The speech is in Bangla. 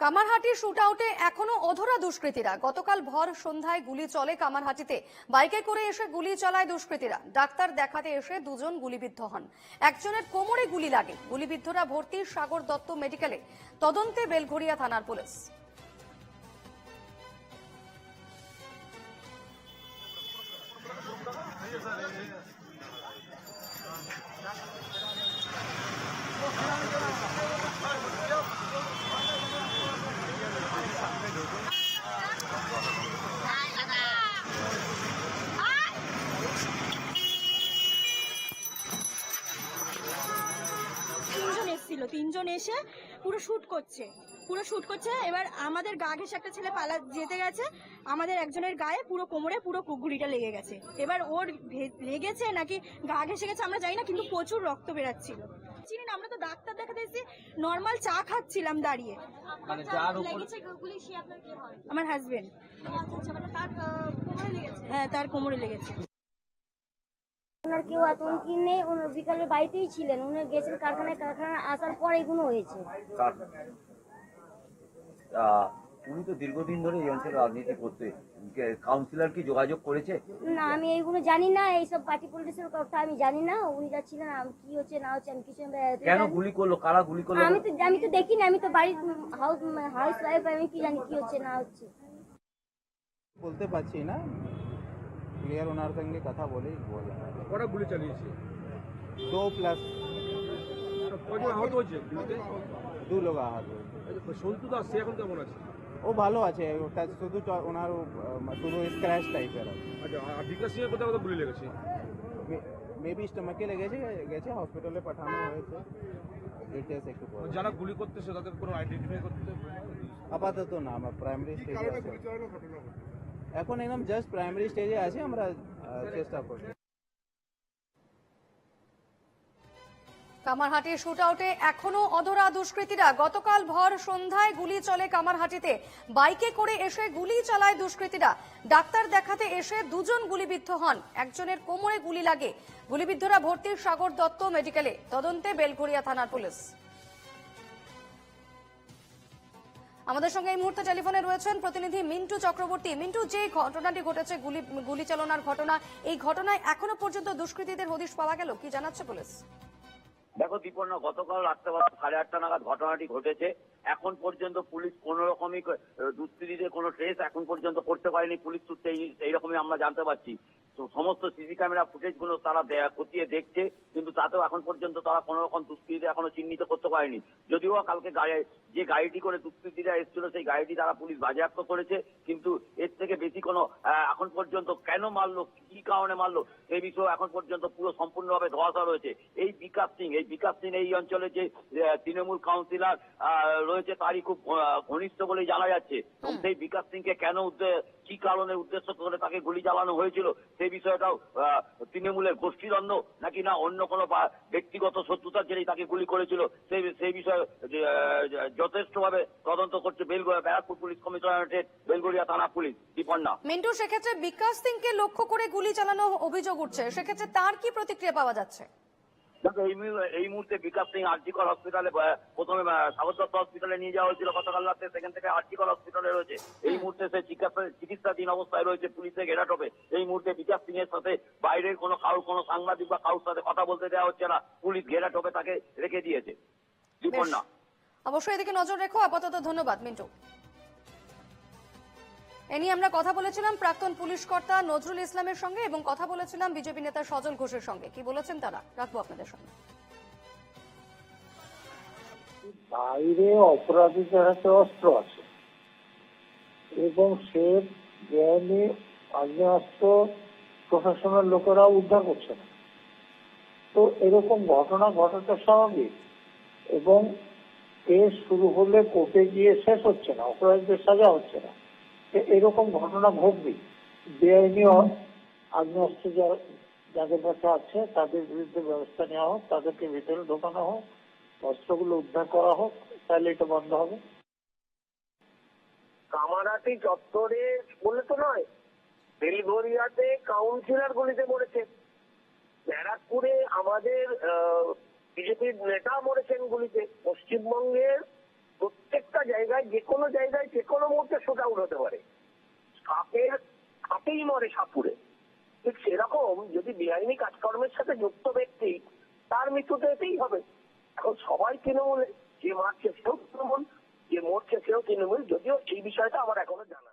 কামারহাটির শুটআউটে এখনো অধরা দুষ্কৃতীরা। গতকাল ভর সন্ধ্যায় গুলি চলে কামারহাটিতে। বাইকে করে এসে গুলি চালায় দুষ্কৃতীরা। ডাক্তার দেখাতে এসে দুজন গুলিবিদ্ধ হন। একজনের কোমরে গুলি লাগে। গুলিবিদ্ধরা ভর্তি সাগর দত্ত মেডিকেলে। তদন্তে বেলঘরিয়া থানার পুলিশ। তিনজন এসে পুরো শুট করছে। এবার আমাদের গা ঘেঁষে একটা ছেলে পালা যেতে গেছে, আমাদের একজনের গায়ে পুরো কোমরে পুরো গুলিটা লেগে গেছে। এবার ওর লেগেছে নাকি গা ঘেঁষে গেছে আমরা জানি না, কিন্তু প্রচুর রক্ত বেরাচ্ছিল। চিনি না, আমরা তো ডাক্তার দেখাতে এসেছি, নর্মাল চা খাচ্ছিলাম দাঁড়িয়ে। আমার হাজবেন্ড। হ্যাঁ, তার কোমরে লেগেছে। ওনার কেউ আতঙ্কি নেই, ওনার বিকালে বাড়িতেই ছিলেন, উনি গেছেন কারখানায় আসার পর এগুলো হয়েছে। উনি তো দীর্ঘদিন ধরে এই অঞ্চলে রাজনীতি করতে, কাউন্সিলর কি যোগাযোগ করেছে? না, আমি এইগুলো জানি না, এইসব পার্টি পলিটিক্সের কথা আমি জানি না। উনি যাচ্ছিলেন, কি হচ্ছে না হচ্ছে আমি কিছু। কেন গুলি করলো, কারা গুলি করলো? আমি তো দেখিনি, আমি তো বাড়ির হাউস ওয়াইফ, আমি কি জানি কি হচ্ছে না হচ্ছে। বলতে পারছি না, ক্লিয়ার ওনার সঙ্গে কথা বলেই বলা। কটা গুলি চালিয়েছে? 2+ কজন আহত হয়েছে? 2 লোক আহত হয়েছে। সন্তু দাস সে এখন কেমন আছে? ও ভালো আছে, ওটা শুধু ওনার শুধু স্ক্র্যাচ টাইপের আছে। আচ্ছা, আর বিকাশ সিং এর কোথাও কোথাও গুলি লেগেছে? মেবি স্টমাকে গেছে, হসপিটালে পাঠানো হয়েছে। ডিটেলস একটু পরে। যারা গুলি করতেছে তাদের কোনো আইডেন্টিফাই করতে আপাতত না, আমরা প্রাইমারি স্টেজে আছে এখন, একদম জাস্ট প্রাইমারি স্টেজে আছে, আমরা চেষ্টা করছি। কামারহাটির শুটআউটে এখনো অধরা দুষ্কৃতীরা। গতকাল ভর সন্ধ্যায় গুলি চলে কামারহাটিতে। বাইকে করে এসে গুলি চালায় দুষ্কৃতীরা। ডাক্তার দেখাতে এসে দুজন গুলিবিদ্ধ হন। একজনের কোমরে গুলি লাগে। গুলিবিদ্ধরা ভর্তি সাগর দত্ত মেডিকেলে। তদন্তে বেলঘরিয়া থানার পুলিশ। আমাদের সঙ্গে এই মুহূর্তে টেলিফোনে রয়েছেন প্রতিনিধি মিন্টু চক্রবর্তী। মিন্টু, যে ঘটনাটি ঘটেছে গুলি চালনার ঘটনা, এই ঘটনায় এখনো পর্যন্ত দুষ্কৃতীদের হদিশ পাওয়া গেল, কি জানাচ্ছে পুলিশ? দেখো দীপর্ণা, গতকাল রাত্রে 8:30 নাগাদ ঘটনাটি ঘটেছে। এখন পর্যন্ত পুলিশ কোন রকমই দুষ্কৃতীদের কোনো ট্রেস এখন পর্যন্ত করতে পারেনি। পুলিশ সূত্রে এইরকমই আমরা জানতে পারছি। তো সমস্ত সিসি ক্যামেরা ফুটেজ গুলো তারা খতিয়ে দেখছে, কিন্তু তাতেও এখন পর্যন্ত তারা কোন রকম দুষ্কৃতীদের এখনো চিহ্নিত করতে পারেনি। যদিও কালকে যে গাড়িটি করে দুষ্কৃতীরা এসেছিল সেই গাড়িটি তারা পুলিশ বাজেয়াপ্ত করেছে, কিন্তু এর থেকে বেশি কোনো এখন পর্যন্ত কেন মারলো, কি কারণে মারলো এই বিষয়ে এখন পর্যন্ত পুরো সম্পূর্ণভাবে ধোঁয়াশা রয়েছে। এই বিকাশ সিং এই অঞ্চলে যে তৃণমূল কাউন্সিলর রয়েছে তারই খুব ঘনিষ্ঠ বলেই জানা যাচ্ছে। সেই বিকাশ সিংকে কেন কি কারণে উদ্দেশ্য করে তাকে গুলি চালানো হয়েছিল সেই বিষয়টাও তৃণমূলের গোষ্ঠীদ্বন্দ্ব নাকি না অন্য কোনো ব্যক্তিগত শত্রুতার জেরেই তাকে গুলি করেছিল সেই বিষয়ে যথেষ্টভাবে তদন্ত করছে ব্যারাকপুর পুলিশ কমিশনারেটের বেলঘরিয়া থানা পুলিশ। দীপন্না, মিন্টু, সেক্ষেত্রে বিকাশ সিংকে লক্ষ্য করে গুলি চালানো অভিযোগ উঠছে, সেক্ষেত্রে তার কি প্রতিক্রিয়া পাওয়া যাচ্ছে? দেখো, এই মুহূর্তে বিকাশ সিং আরজিকর হসপিটালে, প্রথমে সাগর দত্ত হসপিটালে নিয়ে যাওয়া হয়েছিল গতকাল রাতে, সেখান থেকে আরজিকর হসপিটালে রয়েছে। এই মুহূর্তে সে চিকিৎসাধীন অবস্থায় রয়েছে পুলিশের ঘেরাটোপে। এই মুহূর্তে বিকাশ সিং এর সাথে বাইরের কোনো সাংবাদিক বা কারোর সাথে কথা বলতে দেওয়া হচ্ছে না, পুলিশ ঘেরাটোপে তাকে রেখে দিয়েছে। দীপন্না, অবশ্যই এদিকে নজর রেখো। আপাতত ধন্যবাদ মিন্টু। এ নিয়ে আমরা কথা বলেছিলাম প্রাক্তন পুলিশ কর্তা নজরুল ইসলামের সঙ্গে এবং কথা বলেছিলাম বিজেপি নেতা সজল ঘোষের সঙ্গে। কি বলেছেন তারা রাখবো আপনাদের সঙ্গে। বাইরে অপরাধীদের হাতে অস্ত্র আছে এবং সে বেআইনি আগ্নেয়াস্ত্র প্রশাসনের লোকেরা উদ্ধার করছে না। তো এরকম ঘটনা ঘটাটা স্বাভাবিক, এবং কেস শুরু হলে কোর্টে গিয়ে শেষ হচ্ছে না, অপরাধীদের সাজা হচ্ছে না। এরকম ঘটনা ঘটবে। বেআইনি আগ্নেয়াস্ত্র যাদের কাছে আছে তাদের বিরুদ্ধে ব্যবস্থা নেওয়া হোক, তাদেরকে ভিতরে ঢোকানো হোক, অস্ত্রগুলো উদ্ধার করা হোক, তাহলে এটা বন্ধ হবে। কামারহাটি চত্বরে বলে তো নয়, বেলঘরিয়াতে কাউন্সিলর গুলিতে মরেছে, ব্যারাকপুরে আমাদের বিজেপির নেতা মরেছেন গুলিতে। পশ্চিমবঙ্গের প্রত্যেক প্রত্যেকটা জায়গায় যে কোনো মুহূর্তে শুট আউট হতে পারে। সাপেই মরে সাপুরে, ঠিক সেরকম যদি বেআইনি কাজকর্মের সাথে যুক্ত ব্যক্তি, তার মৃত্যু তো এতেই হবে। এখন সবাই তৃণমূলে, যে মারছে সেও তৃণমূল, যে মরছে সেও তৃণমূল, যদিও এই বিষয়টা আমার এখনো জানা